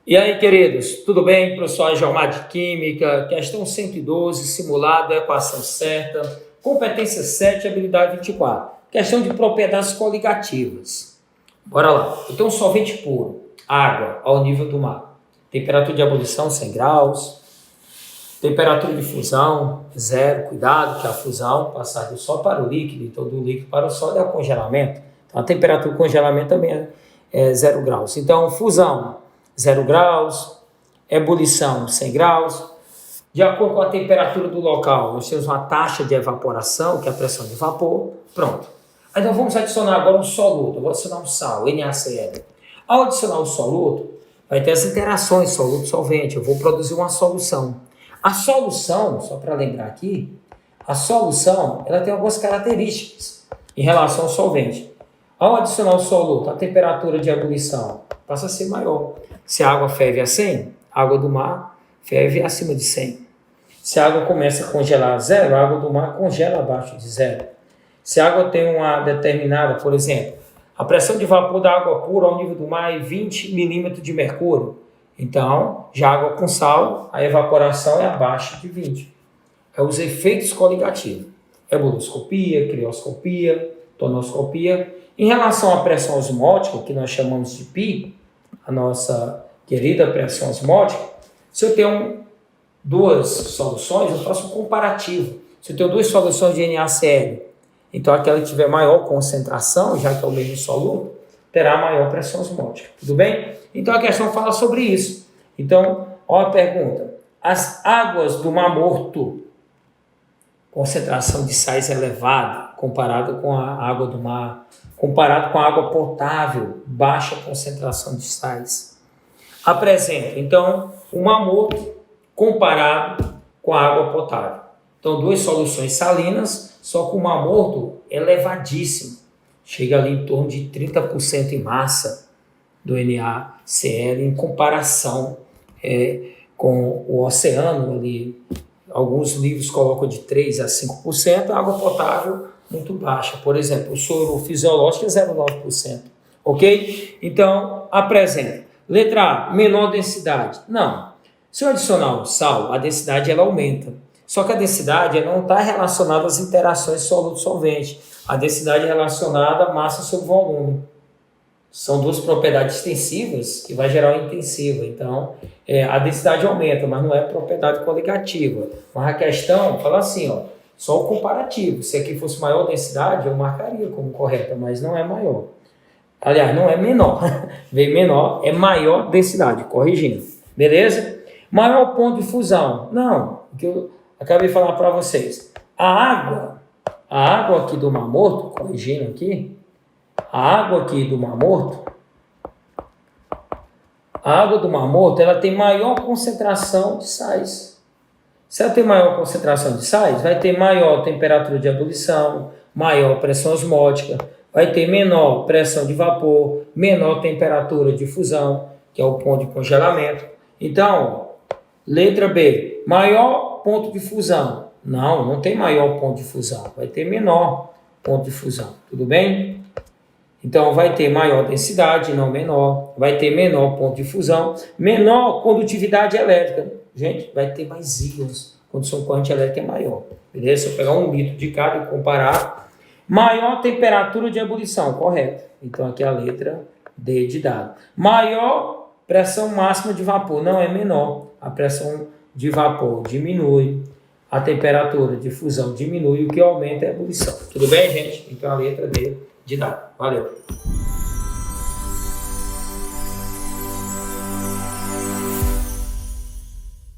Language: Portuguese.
E aí, queridos, tudo bem? Professor Gilmar de Química, questão 112, simulado, equação certa, competência 7, habilidade 24. Questão de propriedades coligativas. Bora lá. Eu tenho um solvente puro, água, ao nível do mar. Temperatura de ebulição, 100 graus. Temperatura de fusão, 0. Cuidado que a fusão passar do sólido para o líquido, então do líquido para o sólido é o congelamento. Então a temperatura do congelamento também é 0 graus. Então, fusão, 0 graus, ebulição 100 graus. De acordo com a temperatura do local, nós temos uma taxa de evaporação, que é a pressão de vapor. Pronto. Então vamos adicionar agora um soluto. Eu vou adicionar um sal, NaCl. Ao adicionar o soluto, vai ter as interações soluto-solvente. Eu vou produzir uma solução. A solução, só para lembrar aqui, a solução ela tem algumas características em relação ao solvente. Ao adicionar o soluto, a temperatura de ebulição passa a ser maior. Se a água ferve a 100, a água do mar ferve acima de 100. Se a água começa a congelar a 0, a água do mar congela abaixo de 0. Se a água tem uma determinada, por exemplo, a pressão de vapor da água pura ao nível do mar é 20 milímetros de mercúrio. Então, já água com sal, a evaporação é abaixo de 20. É os efeitos coligativos. Ebuloscopia, crioscopia, tonoscopia. Em relação à pressão osmótica, que nós chamamos de π, a nossa querida pressão osmótica, se eu tenho duas soluções, eu faço um comparativo. Se eu tenho duas soluções de NaCl, então aquela que tiver maior concentração, já que é o mesmo soluto, terá maior pressão osmótica. Tudo bem? Então a questão fala sobre isso. Então, olha a pergunta. As águas do Mar Morto, concentração de sais elevada, comparado com a água do mar, comparado com a água potável, baixa concentração de sais. Apresenta, então, o Mar Morto comparado com a água potável. Então, duas soluções salinas, só que o Mar Morto é elevadíssimo. Chega ali em torno de 30% em massa do NaCl em comparação com o oceano ali. Alguns livros colocam de 3% a 5%, a água potável muito baixa. Por exemplo, o soro fisiológico é 0,9%. Ok? Então, apresenta. Letra A, menor densidade. Não. Se eu adicionar o sal, a densidade ela aumenta. Só que a densidade ela não está relacionada às interações soluto-solvente. A densidade é relacionada à massa sobre volume. São duas propriedades extensivas que vai gerar uma intensiva. Então, a densidade aumenta, mas não é propriedade coligativa. Mas a questão fala assim, ó, só o comparativo. Se aqui fosse maior densidade, eu marcaria como correta, mas não é maior. Aliás, não é menor. Veio menor, é maior densidade, corrigindo. Beleza? Maior ponto de fusão. Não, o que eu acabei de falar para vocês. A água aqui do Mar Morto, corrigindo aqui, a água do Mar Morto, ela tem maior concentração de sais. Se ela tem maior concentração de sais, vai ter maior temperatura de ebulição, maior pressão osmótica, vai ter menor pressão de vapor, menor temperatura de fusão, que é o ponto de congelamento. Então, letra B, maior ponto de fusão. Não tem maior ponto de fusão, vai ter menor ponto de fusão. Tudo bem? Então, vai ter maior densidade, não menor. Vai ter menor ponto de fusão. Menor condutividade elétrica. Gente, vai ter mais íons. Condução de corrente elétrica é maior. Beleza? Se eu pegar um litro de cada e comparar. Maior temperatura de ebulição. Correto. Então, aqui é a letra D de dado. Maior pressão máxima de vapor. Não é menor. A pressão de vapor diminui. A temperatura de fusão diminui. O que aumenta é a ebulição. Tudo bem, gente? Então, a letra D de dado. Valeu!